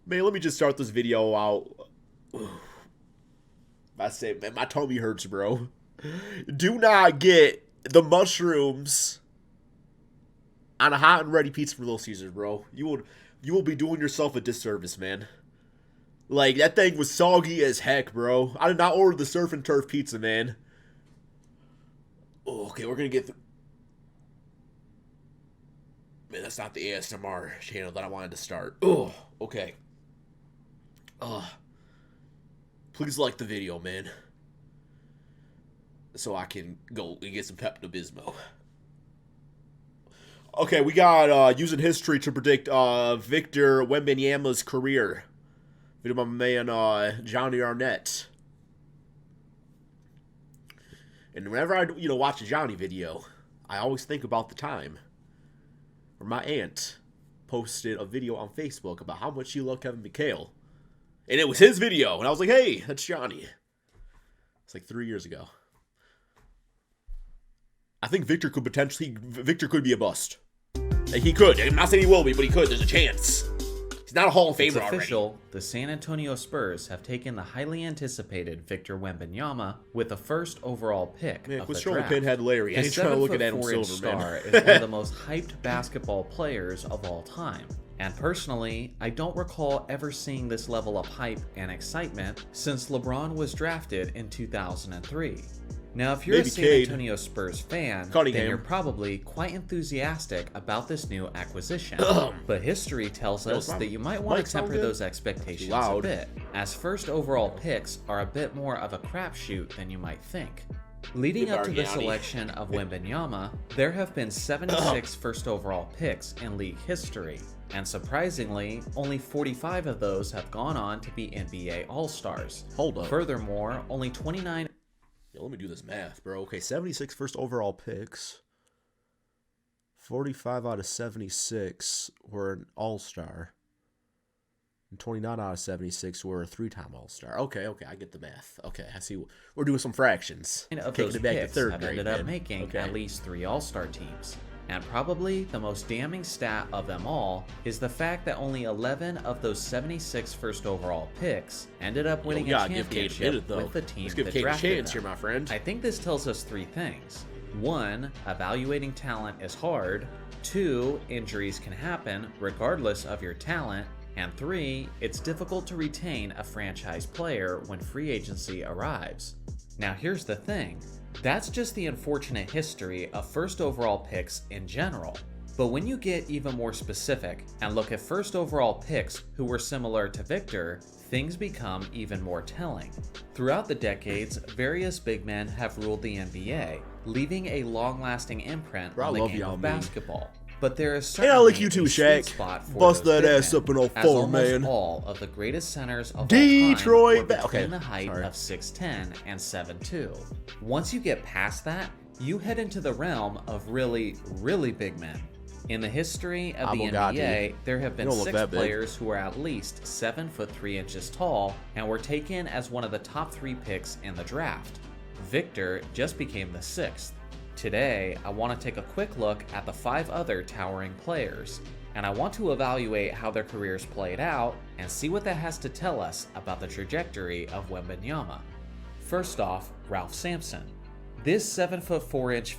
Man, let me just start this video out. I say, man, my tummy hurts, bro. Do not get the mushrooms on a hot and ready pizza for Little Caesars, bro. You will be doing yourself a disservice, man. Like, that thing was soggy as heck, bro. I did not order the surf and turf pizza, man. Oh, okay, we're gonna get through. Man, that's not the ASMR channel that I wanted to start. Oh, okay. Please like the video, man. So I can go and get some Pepto-Bismol. Okay, we got using history to predict Victor Wembanyama's career. Video by my man Johnny Arnett. And whenever I watch a Johnny video, I always think about the time where my aunt posted a video on Facebook about how much she loved Kevin McHale. And it was his video. And I was like, hey, that's Johnny. It's like 3 years ago. I think Victor could be a bust. Like, he could. I'm not saying he will be, but he could. There's a chance. He's not a Hall of Famer already. It's official. The San Antonio Spurs have taken the highly anticipated Victor Wembanyama with the first overall pick of the draft. Pinhead Larry. I ain't trying to look at Adam Silver, star is one of the most hyped basketball players of all time. And personally, I don't recall ever seeing this level of hype and excitement since LeBron was drafted in 2003. Now, if you're a San Antonio Spurs fan, then you're probably quite enthusiastic about this new acquisition. But history tells us that you might want to temper those expectations a bit, as first overall picks are a bit more of a crapshoot than you might think. Leading up to the selection of Wembanyama, there have been 76 first overall picks in league history. And surprisingly, only 45 of those have gone on to be NBA All-Stars. Hold up. Furthermore, only 29... Yo, let me do this math, bro. Okay, 76 first overall picks. 45 out of 76 were an All-Star. And 29 out of 76 were a three-time All-Star. Okay, I get the math. Okay, I see. We're doing some fractions. Of those picks have ended up making at least 3 All-Star teams. And probably the most damning stat of them all is the fact that only 11 of those 76 first overall picks ended up winning a championship with the team that drafted them. Here, my friend. I think this tells us 3 things. 1, evaluating talent is hard. 2, injuries can happen regardless of your talent. And 3, it's difficult to retain a franchise player when free agency arrives. Now here's the thing. That's just the unfortunate history of first overall picks in general. But when you get even more specific and look at first overall picks who were similar to Victor, things become even more telling. Throughout the decades, various big men have ruled the NBA, leaving a long-lasting imprint on the game of basketball. But there is certainly a sweet spot for Bust that ass men, up in 04, as almost man. all of the greatest centers of Detroit, all time were between the height of 6'10 and 7'2. Once you get past that, you head into the realm of really, really big men. In the history of the NBA, there have been 6 players who are at least 7 foot 3 inches tall and were taken as one of the top 3 picks in the draft. Victor just became the 6th. Today, I want to take a quick look at the 5 other towering players, and I want to evaluate how their careers played out and see what that has to tell us about the trajectory of Wembanyama. First off, Ralph Sampson. This 7'4"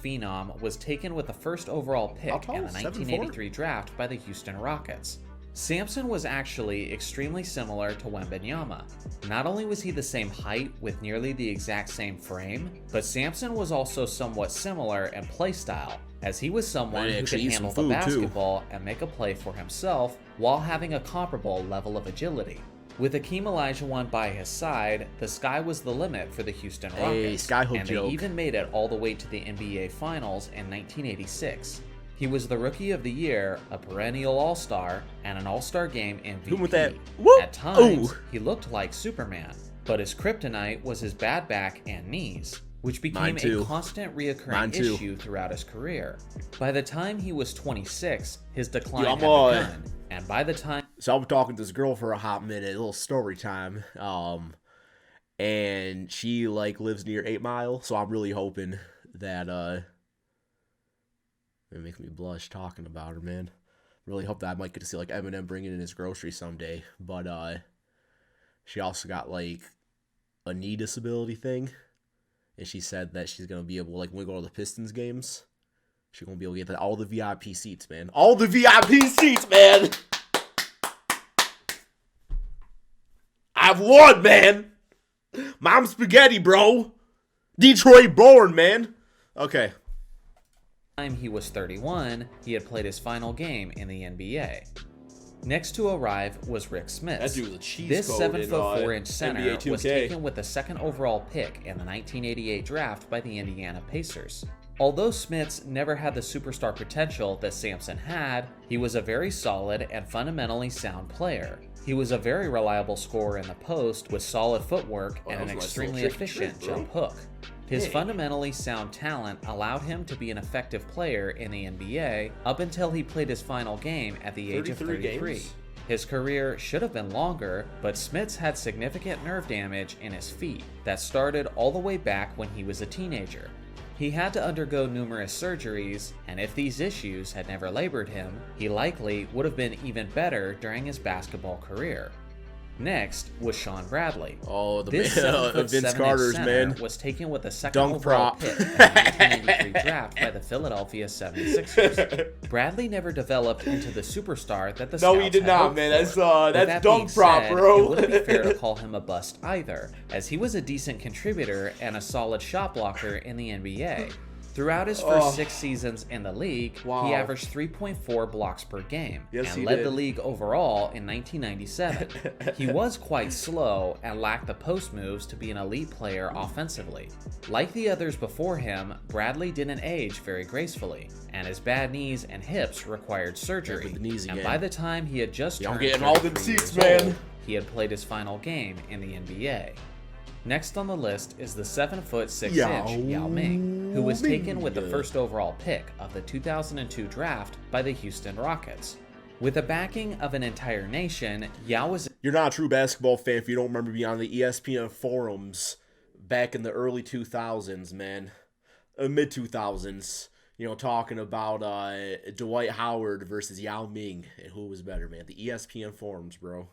phenom was taken with the first overall pick in the 1983 draft by the Houston Rockets. Sampson was actually extremely similar to Wembanyama. Not only was he the same height with nearly the exact same frame, but Sampson was also somewhat similar in playstyle, as he was someone who could handle the basketball and make a play for himself while having a comparable level of agility. With Hakeem Olajuwon by his side, the sky was the limit for the Houston Rockets, and they even made it all the way to the NBA Finals in 1986. He was the Rookie of the Year, a perennial All-Star, and an All-Star Game MVP. At times, he looked like Superman, but his kryptonite was his bad back and knees, which became a constant reoccurring issue throughout his career. By the time he was 26, his decline had begun, and by the time... So I was talking to this girl for a hot minute, a little story time, and she, lives near 8 Mile, so I'm really hoping that, it makes me blush talking about her, man. Really hope that I might get to see like Eminem bringing in his groceries someday. But she also got like a knee disability thing, and she said that she's gonna be able, like, when we go to the Pistons games, she's gonna be able to get all the VIP seats, man. All the VIP seats, man. I've won, man. Mom spaghetti, bro. Detroit born, man. Okay. Time he was 31, he had played his final game in the NBA. Next to arrive was Rick Smith. That dude was a cheese This code 7'4" center NBA 2K. was taken with the second overall pick in the 1988 draft by the Indiana Pacers. Although Smits never had the superstar potential that Sampson had, he was a very solid and fundamentally sound player. He was a very reliable scorer in the post with solid footwork and an extremely efficient jump hook. His fundamentally sound talent allowed him to be an effective player in the NBA up until he played his final game at the age of 33. Games? His career should have been longer, but Smits had significant nerve damage in his feet that started all the way back when he was a teenager. He had to undergo numerous surgeries, and if these issues had never labored him, he likely would have been even better during his basketball career. Next was Sean Bradley. Oh, the This Vince Carter's, center man. was taken with the second Dunk overall prop. pick in the 1983 draft by the Philadelphia 76ers. Bradley never developed into the superstar that the No, Scouts he did had not, hoped man. for. That's With that dunk being prop, said, bro. It wouldn't be fair to call him a bust either, as he was a decent contributor and a solid shot blocker in the NBA. Throughout his first 6 seasons in the league, he averaged 3.4 blocks per game and led the league overall in 1997. He was quite slow and lacked the post moves to be an elite player offensively. Like the others before him, Bradley didn't age very gracefully, and his bad knees and hips required surgery. And by the time he had just turned 33 years old, he had played his final game in the NBA. Next on the list is the 7'6" Yao Ming, who was taken with the first overall pick of the 2002 draft by the Houston Rockets. With the backing of an entire nation, Yao was... You're not a true basketball fan if you don't remember being on the ESPN forums back in the early 2000s, man. Mid-2000s. You know, talking about Dwight Howard versus Yao Ming and who was better, man. The ESPN forums, bro.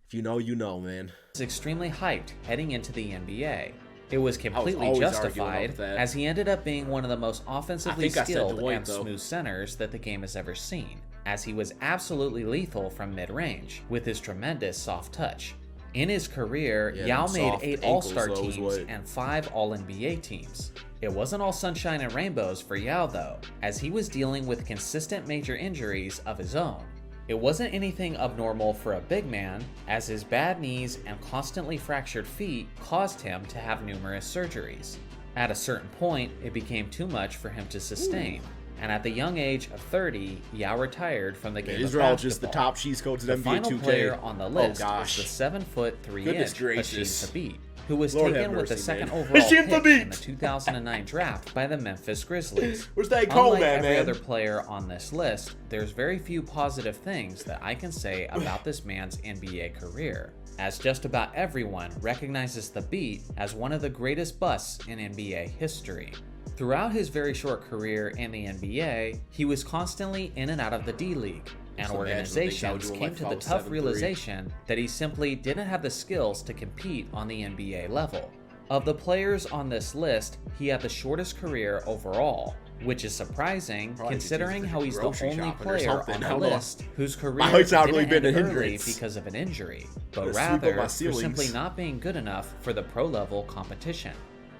If you know, you know, man. Was extremely hyped heading into the NBA. It was completely justified, as he ended up being one of the most offensively skilled and smooth centers that the game has ever seen, as he was absolutely lethal from mid-range, with his tremendous soft touch. In his career, Yao made 8 All-Star teams and 5 All-NBA teams. It wasn't all sunshine and rainbows for Yao though, as he was dealing with consistent major injuries of his own. It wasn't anything abnormal for a big man, as his bad knees and constantly fractured feet caused him to have numerous surgeries. At a certain point, it became too much for him to sustain, and at the young age of 30, Yao retired from the game of basketball. Just the top cheese codes in NBA 2K. The final player on the list was the 7'3" Hasheem Thabeet, who was taken with the second overall pick in the 2009 draft by the Memphis Grizzlies. Where's that call, Unlike every man? other player on this list, there's very few positive things that I can say about this man's NBA career, as just about everyone recognizes Thabeet as one of the greatest busts in NBA history. Throughout his very short career in the NBA, he was constantly in and out of the D-League, and organizations came to the tough realization that he simply didn't have the skills to compete on the NBA level. Of the players on this list, he had the shortest career overall, which is surprising considering how he's the only player on the list whose career didn't end early because of an injury, but rather for simply not being good enough for the pro-level competition.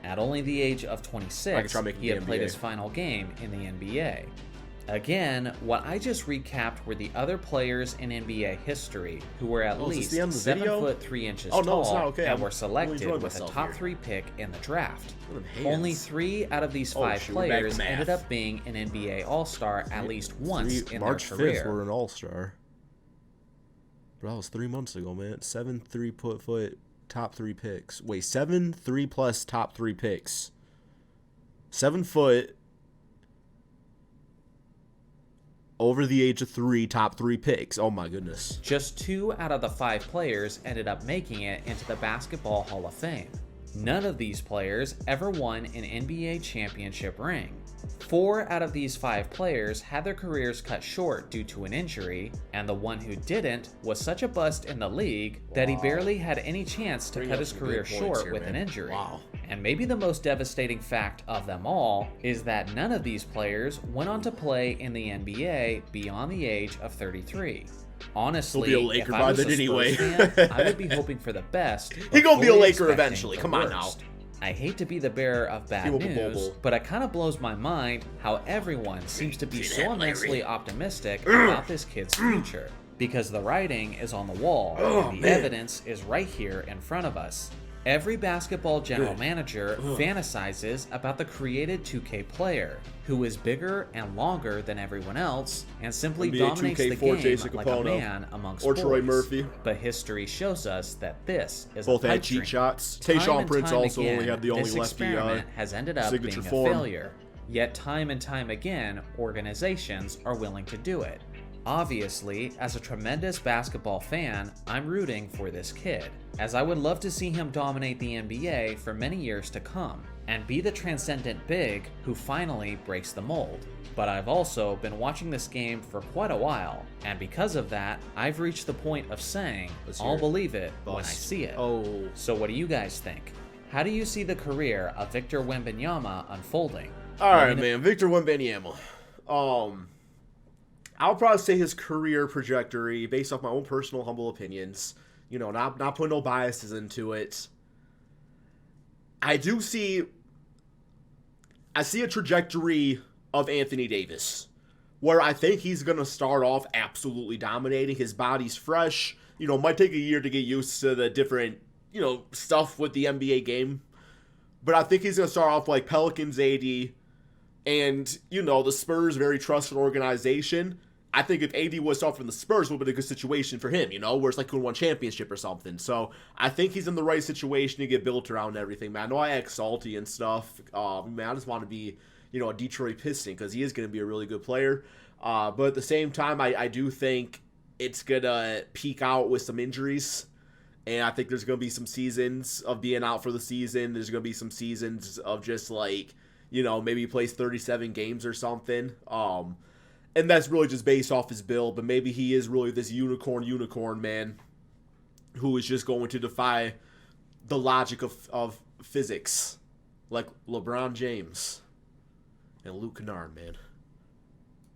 At only the age of 26, he had played his final game in the NBA. Again, what I just recapped were the other players in NBA history who were at least 7'3" tall and were selected with a top 3 pick in the draft. Only 3 out of these 5 players ended up being an NBA All-Star at least once in their career. March 5th were an All-Star. Bro, that was 3 months ago, man. 7 3-foot top 3 picks. Wait, 7 3+ top 3 picks. 7 foot. Over the age of 3, top 3 picks. Oh my goodness. Just 2 out of the 5 players ended up making it into the Basketball Hall of Fame. None of these players ever won an NBA championship ring. 4 out of these 5 players had their careers cut short due to an injury, and the one who didn't was such a bust in the league that he barely had any chance to cut his career short with an injury. Wow. And maybe the most devastating fact of them all is that none of these players went on to play in the NBA beyond the age of 33. Honestly, he'll be a Laker if I by was then a Spurs anyway. fan, I would be hoping for the best. He gonna be a fully Laker expecting eventually. the Come on now. worst. I hate to be the bearer of bad news, but it kind of blows my mind how everyone seems to be so immensely optimistic about this kid's future. Because the writing is on the wall, and the evidence is right here in front of us. Every basketball general manager fantasizes about the created 2K player, who is bigger and longer than everyone else, and simply NBA dominates the 2K4 game Jason like a Capono, man amongst or boys. Troy Murphy. But history shows us that this is Both a had pipe cheat dream. shots. Time Tayshaun and Prince time also again, only had the only this lefty experiment has ended up being signature a form. failure. Yet time and time again, organizations are willing to do it. Obviously, as a tremendous basketball fan, I'm rooting for this kid, as I would love to see him dominate the NBA for many years to come, and be the transcendent big who finally breaks the mold. But I've also been watching this game for quite a while, and because of that, I've reached the point of saying, I'll believe it when I see it. Oh. So what do you guys think? How do you see the career of Victor Wembanyama unfolding? Alright, man. Victor Wembanyama. I'll probably say his career trajectory, based off my own personal humble opinions, you know, not putting no biases into it. I see a trajectory of Anthony Davis, where I think he's going to start off absolutely dominating. His body's fresh. You know, it might take a year to get used to the different, you know, stuff with the NBA game. But I think he's going to start off like Pelicans AD and, you know, the Spurs, very trusted organization. I think if AD was off from the Spurs, it would have been a good situation for him, you know, where it's like he won championship or something. So I think he's in the right situation to get built around everything, man. I know I act salty and stuff. Man, I just want to be, you know, a Detroit Piston because he is going to be a really good player. But at the same time, I do think it's going to peak out with some injuries. And I think there's going to be some seasons of being out for the season. There's going to be some seasons of just like, you know, maybe he plays 37 games or something. And that's really just based off his build. But maybe he is really this unicorn, man, who is just going to defy the logic of physics. Like LeBron James and Luke Kennard, man.